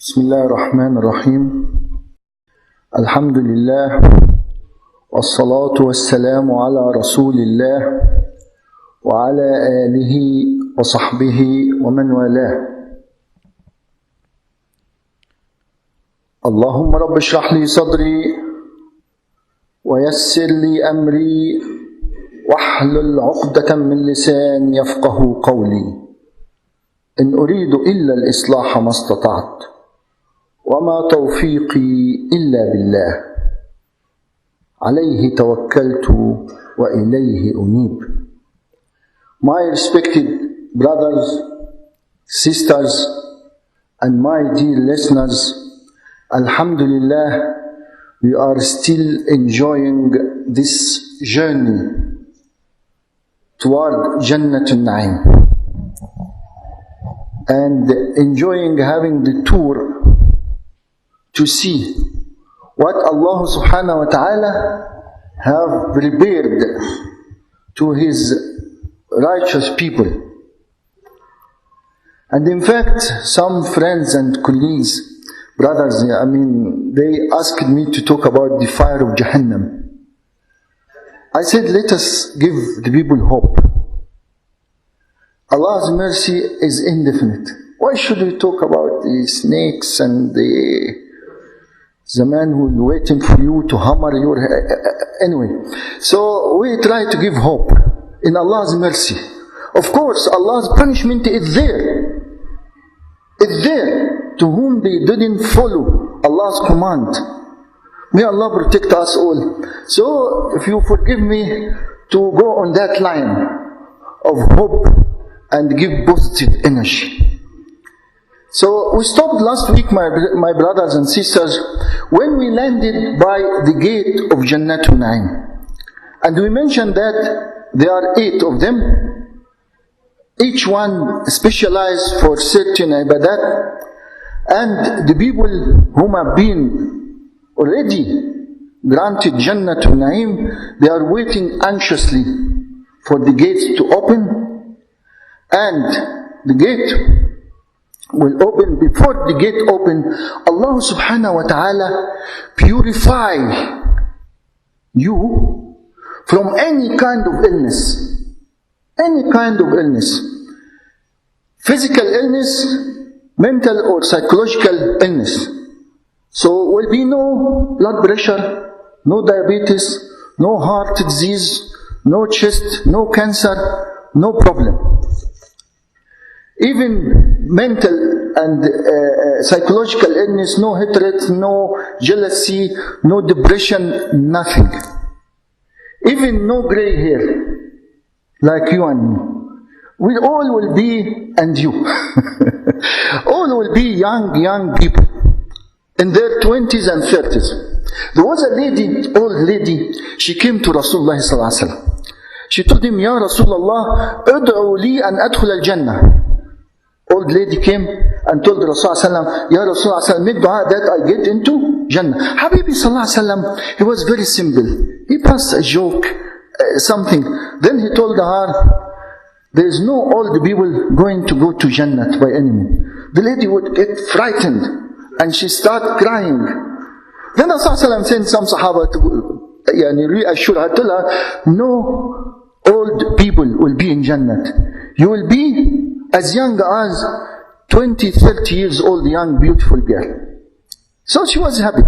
بسم الله الرحمن الرحيم. الحمد لله والصلاة والسلام على رسول الله وعلى آله وصحبه ومن والاه. اللهم رب اشرح لي صدري ويسر لي أمري واحلل عقدة من لساني يفقه قولي. إن أريد إلا الإصلاح ما استطعت وما توفيقي إلا بالله عليه توكلت وإليه أنيب. My respected brothers, sisters, and my dear listeners, Alhamdulillah, we are still enjoying this journey toward Jannah al-Na'im and enjoying having the tour to see what Allah subhanahu wa ta'ala have prepared to His righteous people. And in fact, some friends and colleagues, brothers, they asked me to talk about the fire of Jahannam. I said, let us give the people hope. Allah's mercy is indefinite. Why should we talk about the snakes and the man who is waiting for you to hammer your head? Anyway, so we try to give hope in Allah's mercy. Of course, Allah's punishment is there. It's there to whom they didn't follow Allah's command. May Allah protect us all. So, if you forgive me to go on that line of hope and give positive energy. So we stopped last week, my brothers and sisters, when we landed by the gate of Jannah al-Na'im. And we mentioned that there are 8 of them, each one specialized for certain ibadat, and the people whom have been already granted Jannah al-Na'im, they are waiting anxiously for the gates to open, and the gate will open. Before the gate open, Allah subhanahu wa ta'ala purify you from any kind of illness. Any kind of illness. Physical illness, mental or psychological illness. So will be no blood pressure, no diabetes, no heart disease, no chest, no cancer, no problem. Even mental and psychological illness, no hatred, no jealousy, no depression, nothing. Even no gray hair, like you and me. We all will be, and you, all will be young people, in their 20s and 30s. There was a lady, old lady, she came to Rasulullah sallallahu alaihi wasallam. She told him, Ya Rasulullah, ud'u li an adkhul al-Jannah. Old lady came and told the Rasulullah, Ya Rasulullah, make dua that I get into Jannah. Habibi sallallahu alaihi wasallam, he was very simple. He passed a joke, something. Then he told her, there is no old people going to go to Jannah by any means. The lady would get frightened and she started crying. Then the Rasulullah sent some Sahaba to reassure her, tell her, no old people will be in Jannah. You will be as young as 20, 30 years old, young, beautiful girl. So she was happy.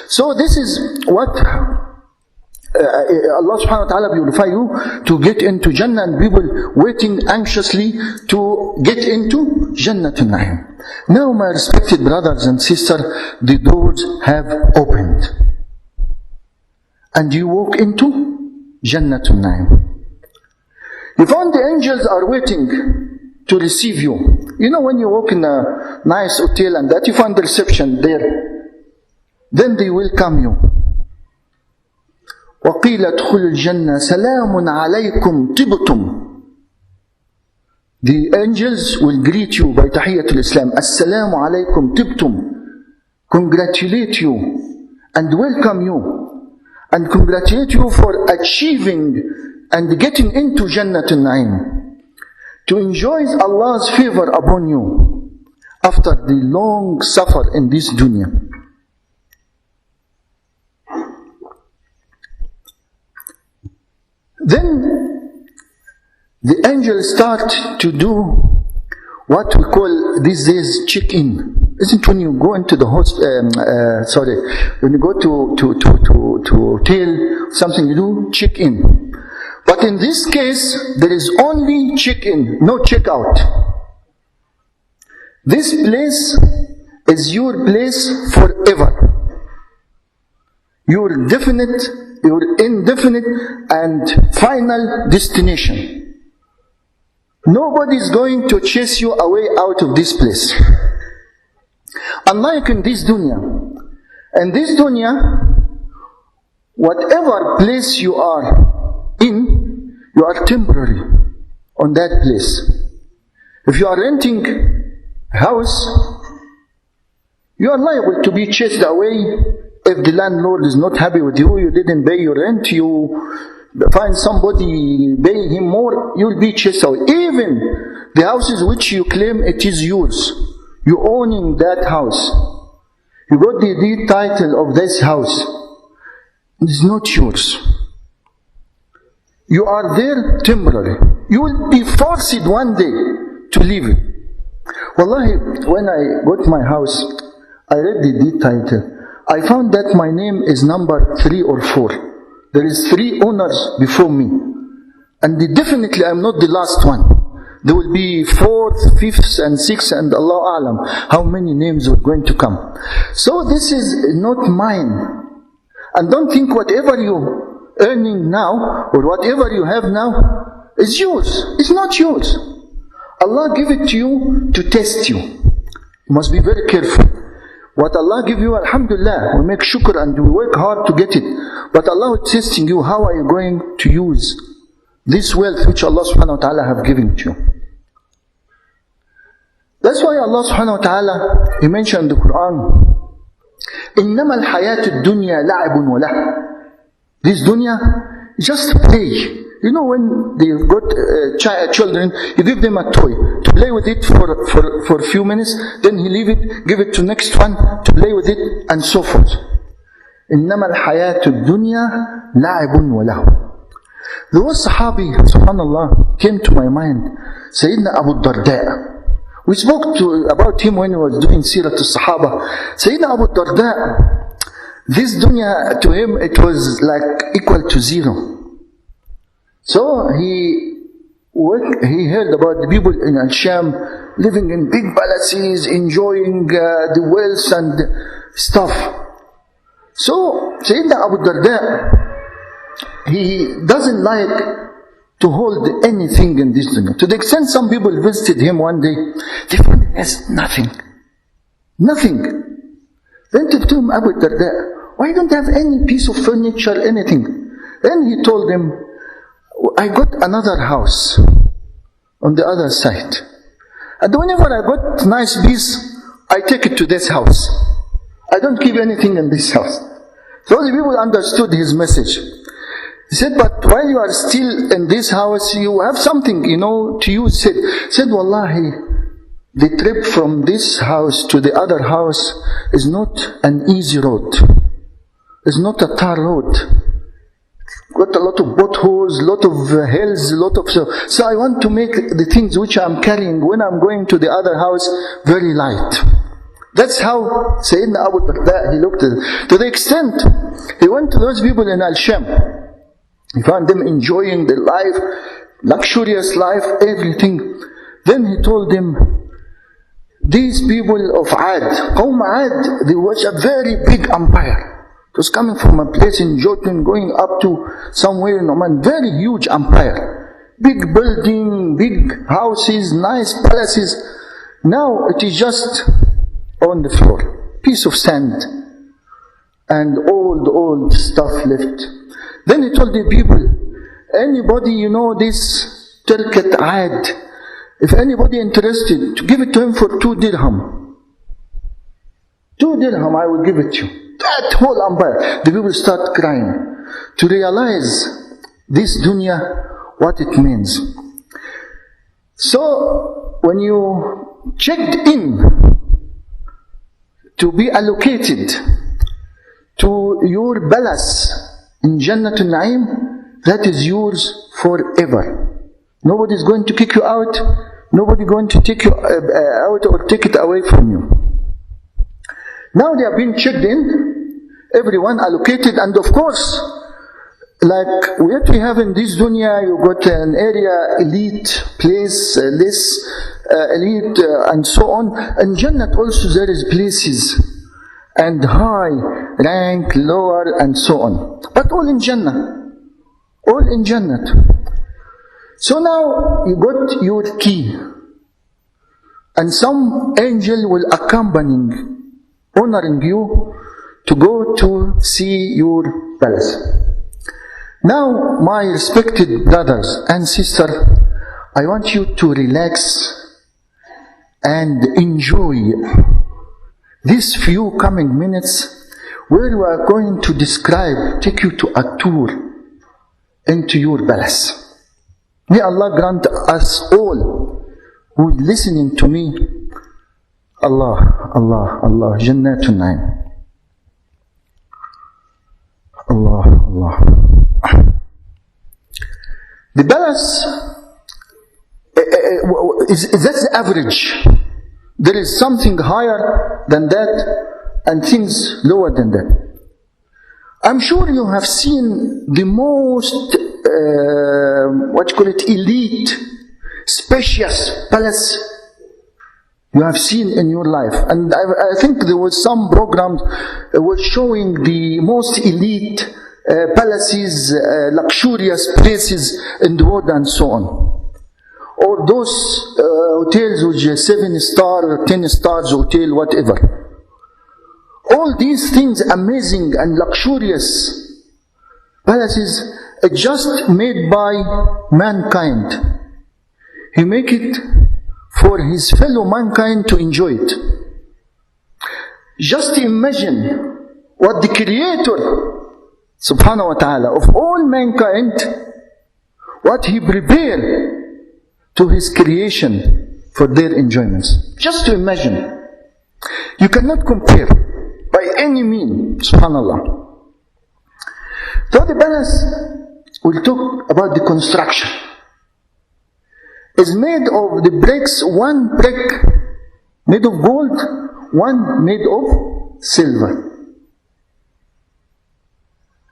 So this is what Allah subhanahu wa ta'ala purify you to get into Jannah, and people waiting anxiously to get into Jannah al-Na'im. Now, my respected brothers and sisters, the doors have opened. And you walk into Jannah al-Na'im. You find the angels are waiting to receive you. You know, when you walk in a nice hotel and that, you find the reception there. Then they welcome you. وَقِيلَ ادْخُلُوا الْجَنَّةَ سَلَامٌ عَلَيْكُمْ طِبْتُمْ. The angels will greet you by Tahiyyatul Islam. Assalamu alaykum tibtum. Congratulate you and welcome you. And congratulate you for achieving and getting into Jannah al-Na'im. To enjoy Allah's favor upon you. after the long suffer in this dunya. Then the angels start to do what we call these days check-in. Isn't when you go into the when you go to hotel, something you do, check-in. But in this case, there is only check-in, no check-out. This place is your place forever. Your definite, your indefinite and final destination. Nobody is going to chase you away out of this place. Unlike in this dunya. In this dunya, whatever place you are in, you are temporary on that place. If you are renting a house, you are liable to be chased away. If the landlord is not happy with you, you didn't pay your rent, you find somebody paying him more, you'll be chased away. Even the houses which you claim it is yours, you owning that house, you got the deed title of this house, it's not yours. You are there temporary. You will be forced one day to leave it. Wallahi, when I got my house, I read the deed title. I found that my name is number 3 or 4. There is 3 owners before me. And definitely I'm not the last one. There will be 4th, 5th and 6th and Allah Alam how many names are going to come. So this is not mine. And don't think whatever you're earning now or whatever you have now is yours. It's not yours. Allah gave it to you to test you. You must be very careful. What Allah give you, alhamdulillah, we make shukr and we work hard to get it. But Allah is testing you, how are you going to use this wealth which Allah subhanahu wa ta'ala have given to you. That's why Allah subhanahu wa ta'ala, He mentioned in the Quran, إِنَّمَا الْحَيَاةُ الدُّنْيَا لَعِبٌ وَلَهْوٌ. This dunya is just play. You know, when they've got children, you give them a toy to play with it for a few minutes, then you leave it, give it to next one to play with it, and so forth. إِنَّمَا الْحَيَاةُ الدُّنْيَا لَعِبٌ وَلَهْوٌ. There was Sahabi, subhanallah, came to my mind, Sayyidina Abu Darda. We spoke about him when he was doing Sirat al-Sahaba. Sayyidina Abu Darda, this dunya to him, it was like equal to 0. So he heard about the people in Al-Sham living in big palaces, enjoying the wealth and stuff. So Sayyidina Abu Darda, he doesn't like to hold anything in this dunya. To the extent some people visited him one day, they found he has nothing. Nothing. Then to him, Abu Darda, why don't you have any piece of furniture, anything? Then he told them, I got another house on the other side. And whenever I got nice piece, I take it to this house. I don't keep anything in this house. So the people understood his message. He said, but while you are still in this house, you have something, to use. Said, Wallahi, the trip from this house to the other house is not an easy road. It's not a tar road. Got a lot of potholes, lot of hills, so I want to make the things which I'm carrying when I'm going to the other house very light. That's how Sayyidina Abu Darda, he looked at it. To the extent, he went to those people in Al-Sham. He found them enjoying their life, luxurious life, everything. Then he told them, these people of Ad, Qawm Ad, there was a very big empire. It was coming from a place in Jordan, going up to somewhere in Oman, very huge empire. Big building, big houses, nice palaces. Now it is just on the floor, piece of sand and old stuff left. Then he told the people, anybody this Turkat Ad, if anybody interested, to give it to him for 2 dirham. 2 dirham I will give it to you. That whole empire. The people start crying to realize this dunya, what it means. So when you checked in to be allocated to your palace in Jannah Naim, that is yours forever. Nobody is going to kick you out. Nobody is going to take you out or take it away from you. Now they have been checked in, everyone allocated, and of course, like what we have in this dunya, you got an area, elite place, less elite, and so on. In Jannah also there is places and high rank, lower, and so on. But all in Jannah. All in Jannah. So now you got your key. And some angel will accompany, honoring you to go to see your palace. Now, my respected brothers and sisters, I want you to relax and enjoy these few coming minutes where we are going to describe, take you to a tour into your palace. May Allah grant us all who is listening to me, Allah, Allah, Allah, Jannatun Naim. Allah, Allah. The palace, that's the average. There is something higher than that and things lower than that. I'm sure you have seen the most, elite, spacious palace you have seen in your life. And I think there was some programs was showing the most elite palaces, luxurious places in the world and so on. Or those hotels which are 7-star or 10 stars hotel, whatever. All these things, amazing and luxurious palaces, are just made by mankind. He make it for his fellow mankind to enjoy it. Just imagine what the Creator, subhanahu wa ta'ala, of all mankind, what he prepared to his creation for their enjoyments. Just to imagine. You cannot compare by any means, subhanallah. So the palace, we'll talk about the construction. Is made of the bricks, one brick made of gold, one made of silver.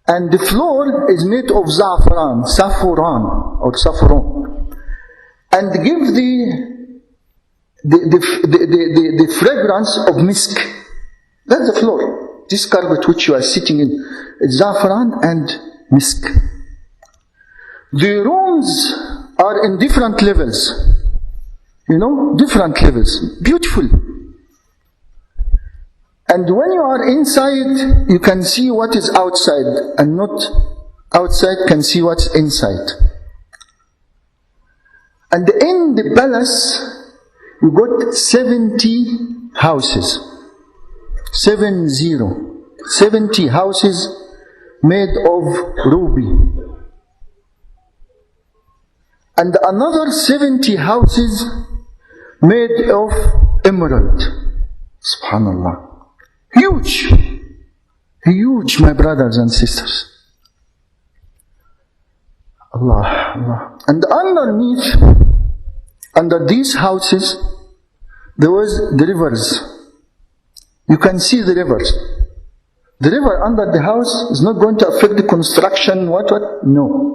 And the floor is made of saffron, and give the fragrance of misk. That's the floor. This carpet which you are sitting in, is saffron and misk. The rooms are in different levels. Different levels. Beautiful. And when you are inside, you can see what is outside, and not outside can see what's inside. And in the palace, you got 70 houses. 70 houses made of ruby. And another 70 houses made of emerald. Subhanallah. Huge. Huge, my brothers and sisters. Allah, Allah. And underneath, under these houses, there was the rivers. You can see the rivers. The river under the house is not going to affect the construction, what? No.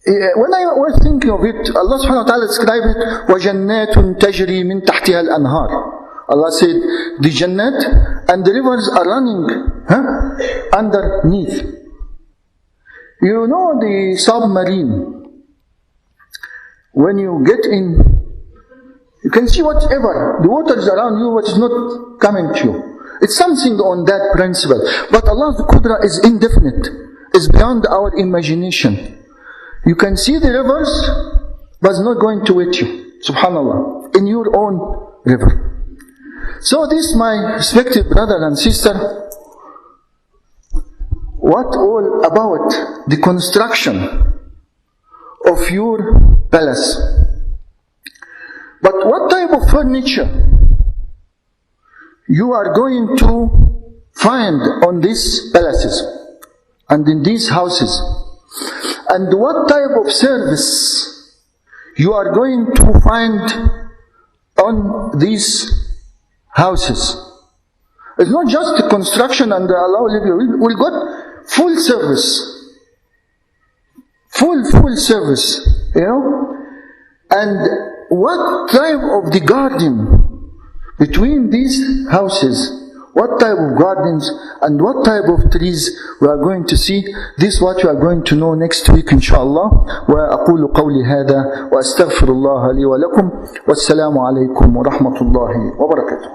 When I was thinking of it, Allah subhanahu wa ta'ala described it, وَجَنَّاتٌ تَجْرِي مِن تَحْتِهَا الْأَنْهَارِ. Allah said, the Jannat and the rivers are running underneath. You know the submarine, when you get in, you can see whatever, the water is around you, but it's not coming to you. It's something on that principle. But Allah's Qudra is indefinite, is beyond our imagination. You can see the rivers, but it's not going to wet you. Subhanallah. In your own river. So this, my respected brother and sister, what all about the construction of your palace. But what type of furniture you are going to find on these palaces and in these houses? And what type of service you are going to find on these houses? It's not just the construction and allow living. We'll got full service. Full service, you know? And what type of the garden between these houses, what type of gardens and what type of trees we are going to see, this is what we are going to know next week inshallah. وأقول قولي هذا وأستغفر الله لي ولكم والسلام عليكم ورحمة الله وبركاته.